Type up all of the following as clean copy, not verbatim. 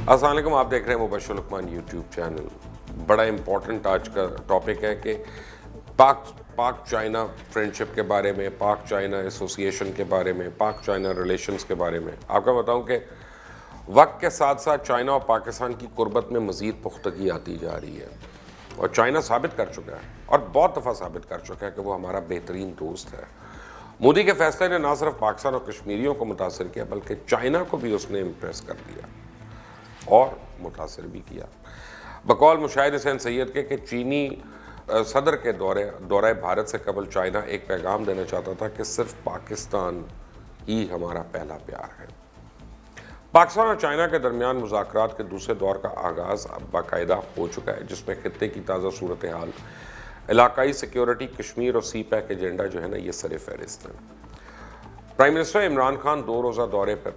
السلام علیکم، آپ دیکھ رہے ہیں مبشر لقمان یوٹیوب چینل۔ بڑا امپورٹنٹ آج کا ٹاپک ہے کہ پاک چائنا فرینڈشپ کے بارے میں، پاک چائنا ایسوسیشن کے بارے میں، پاک چائنا ریلیشنز کے بارے میں۔ آپ کو بتاؤں کہ وقت کے ساتھ ساتھ چائنا اور پاکستان کی قربت میں مزید پختگی آتی جا رہی ہے، اور چائنا ثابت کر چکا ہے اور بہت دفعہ ثابت کر چکا ہے کہ وہ ہمارا بہترین دوست ہے۔ مودی کے فیصلے نے نہ صرف پاکستان اور کشمیریوں کو متاثر کیا بلکہ چائنا کو بھی اس نے امپریس کر دیا اور متاثر بھی کیا۔ بقول مشاہد حسین سید کے کہ چینی صدر کے دورہ بھارت سے قبل چائنا ایک پیغام دینا چاہتا تھا کہ صرف پاکستان ہی ہمارا پہلا پیار ہے۔ پاکستان اور چائنا کے درمیان مذاکرات کے دوسرے دور کا آغاز اب باقاعدہ ہو چکا ہے، جس میں خطے کی تازہ صورتحال، علاقائی سیکیورٹی، کشمیر اور سی پیک ایجنڈا جو ہے نا، یہ سر فہرست ہے۔ پرائم منسٹر عمران خان 2 روزہ دورے پر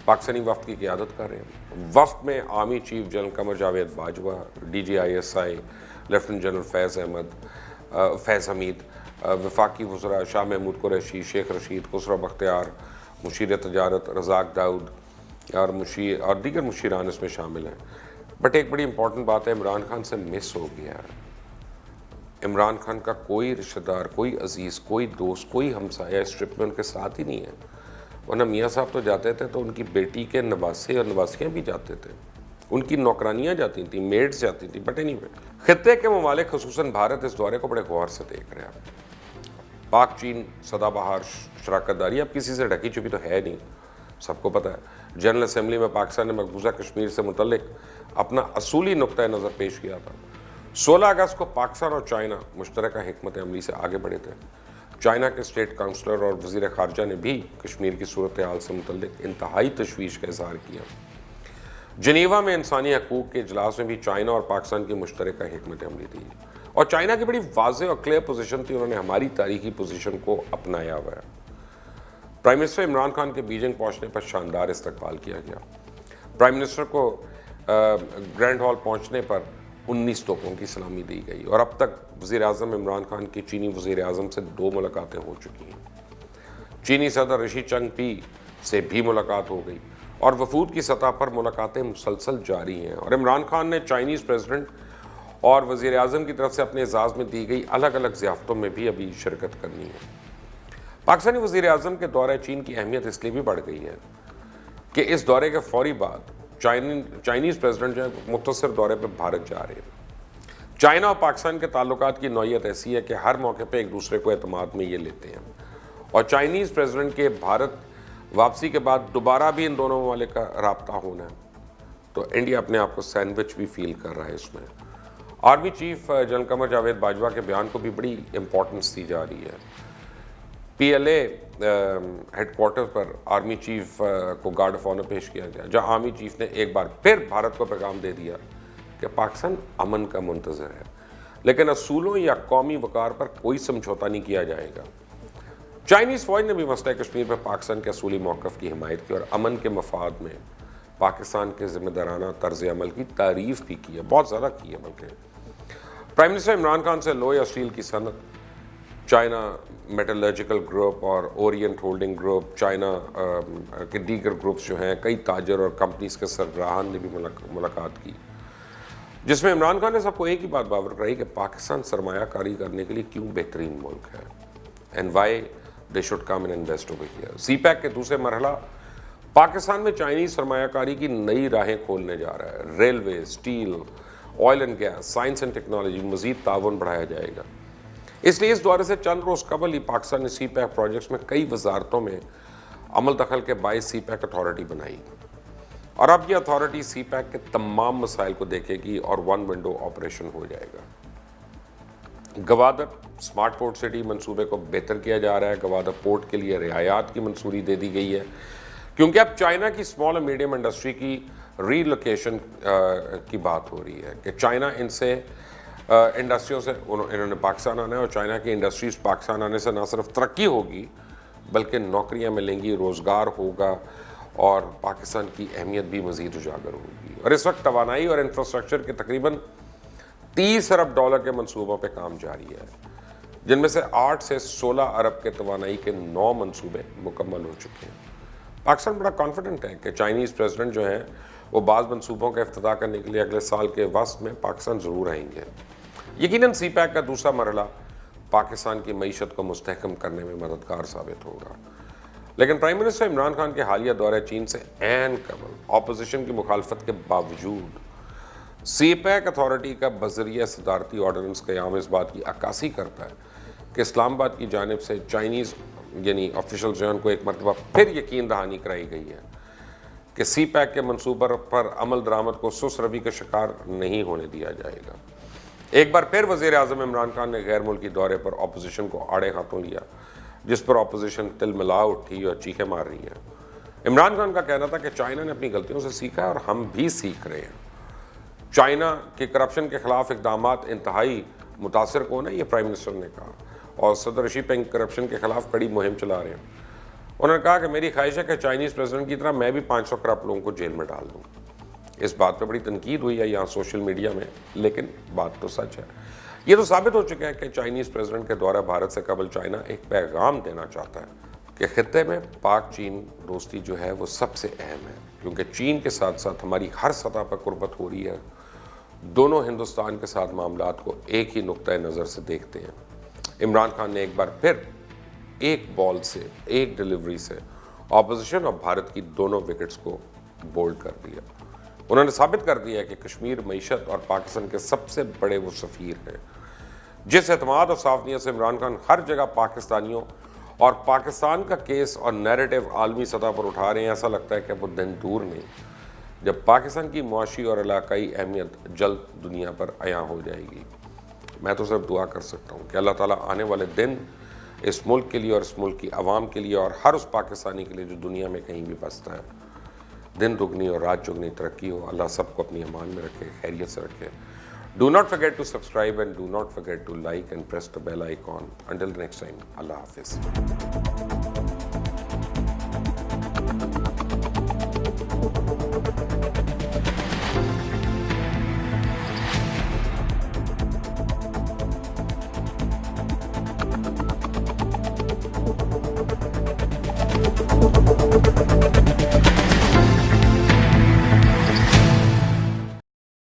پاکستانی وفد کی قیادت کر رہے ہیں۔ وفد میں army chief general Qamar Javed Bajwa, D G I S I lieutenant general Faiz Hamid, وفاقی وزراء شاہ محمود قریشی، شیخ رشید، خسرو بختیار، مشیر تجارت رزاق داؤد اور دیگر مشیران اس میں شامل ہیں۔ بٹ ایک بڑی امپورٹنٹ بات ہے، عمران خان سے مس ہو گیا ہے۔ عمران خان کا کوئی رشتہ دار، کوئی عزیز، کوئی دوست، کوئی ہمسایہ اس ٹرپ میں ان کے ساتھ ہی نہیں ہے۔ ورنہ میاں صاحب تو جاتے تھے تو ان کی بیٹی کے نواسے اور نواسیاں بھی جاتے تھے، ان کی نوکرانیاں جاتی تھیں، میڈز جاتی تھیں۔ بٹ اینی وے، خطے کے ممالک خصوصاً بھارت اس دورے کو بڑے غور سے دیکھ رہے ہیں۔ پاک چین سدا بہار شراکت داری اب کسی سے ڈھکی چھپی تو ہے نہیں، سب کو پتہ ہے۔ جنرل اسمبلی میں پاکستان نے مقبوضہ کشمیر سے متعلق اپنا اصولی نقطہ نظر پیش کیا تھا۔ 16 اگست کو پاکستان اور چائنا مشترکہ حکمت عملی سے آگے بڑھے تھے۔ چائنا کے اسٹیٹ کاؤنسلر اور وزیر خارجہ نے بھی کشمیر کی صورتحال سے متعلق انتہائی تشویش کا اظہار کیا۔ جنیوا میں انسانی حقوق کے اجلاس میں بھی چائنا اور پاکستان کی مشترکہ حکمت عملی تھی، اور چائنا کی بڑی واضح اور کلیئر پوزیشن تھی، انہوں نے ہماری تاریخی پوزیشن کو اپنایا ہوا ہے۔ پرائم منسٹر عمران خان کے بیجنگ پہنچنے پر شاندار استقبال کیا گیا۔ پرائم منسٹر کو گرینڈ ہال پہنچنے پر 19 توپوں کی سلامی دی گئی، اور اب تک وزیر اعظم عمران خان کی چینی وزیر اعظم سے 2 ملاقاتیں ہو چکی ہیں۔ چینی صدر رشی چنگ پی سے بھی ملاقات ہو گئی، اور وفود کی سطح پر ملاقاتیں مسلسل جاری ہیں، اور عمران خان نے چائنیز پریزیڈنٹ اور وزیر اعظم کی طرف سے اپنے اعزاز میں دی گئی الگ الگ ضیافتوں میں بھی ابھی شرکت کرنی ہے۔ پاکستانی وزیر اعظم کے دورہ چین کی اہمیت اس لیے بھی بڑھ گئی ہے کہ اس دورے کے فوری بعد چائنیز پریزیڈنٹ جو ہے مختصر دورے پہ بھارت جا رہے ہیں۔ چائنا اور پاکستان کے تعلقات کی نوعیت ایسی ہے کہ ہر موقع پہ ایک دوسرے کو اعتماد میں یہ لیتے ہیں، اور چائنیز پریزیڈنٹ کے بھارت واپسی کے بعد دوبارہ بھی ان دونوں ممالک کا رابطہ ہونا ہے، تو انڈیا اپنے آپ کو سینڈوچ بھی فیل کر رہا ہے اس میں۔ Army chief general Qamar Javed Bajwa کے بیان کو بھی بڑی امپورٹنس دی جا رہی ہے۔ P L A head quarter پر آرمی چیف کو گارڈ آف آنر پیش کیا گیا، جہاں آرمی چیف نے ایک بار پھر بھارت کو پیغام دے دیا کہ پاکستان امن کا منتظر ہے، لیکن اصولوں یا قومی وقار پر کوئی سمجھوتا نہیں کیا جائے گا۔ چائنیز فوج نے بھی مسئلہ کشمیر پر پاکستان کے اصولی موقف کی حمایت کی، اور امن کے مفاد میں پاکستان کے ذمہ دارانہ طرز عمل کی تعریف بھی کی ہے، بہت زیادہ کی ہے بلکہ۔ پرائم منسٹر عمران خان سے لوہے اور اسٹیل کی صنعت، چائنا میٹلرجیکل گروپ اور اورینٹ ہولڈنگ گروپ، چائنا کے دیگر گروپس جو ہیں، کئی تاجر اور کمپنیز کے سربراہان نے بھی ملاقات کی، جس میں عمران خان نے سب کو ایک ہی بات باور کرائی کہ پاکستان سرمایہ کاری کرنے کے لیے کیوں بہترین ملک ہے، and why they should come and invest over here. CPEC کے دوسرے مرحلہ پاکستان میں چائنیز سرمایہ کاری کی نئی راہیں کھولنے جا رہا ہے۔ Railway, steel, oil and gas, science and technology, مزید تعاون بڑھایا جائے گا۔ اس لیے اس دورے سے چند روز قبل ہی پاکستان نے سی پیک پروجیکٹس میں کئی وزارتوں میں عمل دخل کے باعث سی پیک اتھارٹی بنائی، اور اب یہ اتھارٹی سی پیک کے تمام مسائل کو دیکھے گی اور 1 ونڈو آپریشن ہو جائے گا۔ گوادر اسمارٹ پورٹ سٹی منصوبے کو بہتر کیا جا رہا ہے۔ گوادر پورٹ کے لیے رعایات کی منظوری دے دی گئی ہے، کیونکہ اب چائنا کی اسمال اور میڈیم انڈسٹری کی ری لوکیشن کی بات ہو رہی ہے کہ چائنا ان سے انڈسٹریوں سے انہوں نے پاکستان آنا ہے، اور چائنا کی انڈسٹریز پاکستان آنے سے نہ صرف ترقی ہوگی بلکہ نوکریاں ملیں گی، روزگار ہوگا، اور پاکستان کی اہمیت بھی مزید اجاگر ہوگی۔ اور اس وقت توانائی اور انفراسٹرکچر کے تقریباً 30 ارب ڈالر کے منصوبوں پہ کام جاری ہے، جن میں سے 8 سے 16 ارب کے توانائی کے 9 منصوبے مکمل ہو چکے ہیں۔ پاکستان بڑا کانفیڈنٹ ہے کہ چائنیز پریزیڈنٹ جو ہیں وہ بعض منصوبوں کا افتتاح کرنے کے لیے اگلے سال کے وسط میں پاکستان ضرور آئیں گے. یقیناً سی پیک کا دوسرا مرحلہ پاکستان کی معیشت کو مستحکم کرنے میں مددگار ثابت ہوگا. لیکن پرائم منسٹر عمران خان کے حالیہ دورہ چین سے عین قبل اپوزیشن کی مخالفت کے باوجود سی پیک اتھارٹی کا بذریعہ صدارتی آرڈیننس قیام اس بات کی عکاسی کرتا ہے کہ اسلام آباد کی جانب سے چائنیز یعنی آفیشل جو ان کو ایک مرتبہ پھر یقین دہانی کرائی گئی ہے کہ سی پیک کے منصوبہ پر عمل درآمد کو سست روی کا شکار نہیں ہونے دیا جائے گا. ایک بار پھر وزیر اعظم عمران خان نے غیر ملکی دورے پر اپوزیشن کو آڑے ہاتھوں لیا, جس پر اپوزیشن تل ملا اٹھی اور چیخیں مار رہی ہے. عمران خان کا کہنا تھا کہ چائنا نے اپنی غلطیوں سے سیکھا ہے اور ہم بھی سیکھ رہے ہیں. چائنا کے کرپشن کے خلاف اقدامات انتہائی متاثر کون ہے, یہ پرائم منسٹر نے کہا, اور صدر شی پینگ کرپشن کے خلاف کڑی مہم چلا رہے ہیں. انہوں نے کہا کہ میری خواہش ہے کہ چائنیز پریزیڈنٹ کی طرح میں بھی 500 کرپٹ لوگوں کو جیل میں ڈال دوں. اس بات پہ بڑی تنقید ہوئی ہے یہاں سوشل میڈیا میں, لیکن بات تو سچ ہے. یہ تو ثابت ہو چکا ہے کہ چائنیز پریزیڈنٹ کے دورہ بھارت سے قبل چائنا ایک پیغام دینا چاہتا ہے کہ خطے میں پاک چین دوستی جو ہے وہ سب سے اہم ہے, کیونکہ چین کے ساتھ ساتھ ہماری ہر سطح پر قربت ہو رہی ہے. دونوں ہندوستان کے ساتھ معاملات کو ایک ہی نقطۂ نظر سے دیکھتے ہیں. عمران خان نے ایک بار پھر ایک بال سے ایک ڈیلیوری سے اپوزیشن اور بھارت کی دونوں وکٹس کو بولڈ کر دیا. انہوں نے ثابت کر دیا کہ کشمیر معیشت اور پاکستان کے سب سے بڑے وہ سفیر ہیں. جس اعتماد اور صاف نیت سے عمران خان ہر جگہ پاکستانیوں اور پاکستان کا کیس اور نیریٹو عالمی سطح پر اٹھا رہے ہیں, ایسا لگتا ہے کہ وہ دن دور نہیں جب پاکستان کی معاشی اور علاقائی اہمیت جلد دنیا پر عیاں ہو جائے گی. میں تو صرف دعا کر سکتا ہوں کہ اللہ تعالیٰ آنے والے دن اس ملک کے لیے اور اس ملک کی عوام کے لیے اور ہر اس پاکستانی کے لیے جو دنیا میں کہیں بھی بستا ہے, دن دگنی اور رات چگنی ترقی ہو. اللہ سب کو اپنی امان میں رکھے, خیریت سے رکھے. Do not forget to subscribe and do not forget to like and press the bell icon. Until next time, Allah Hafiz.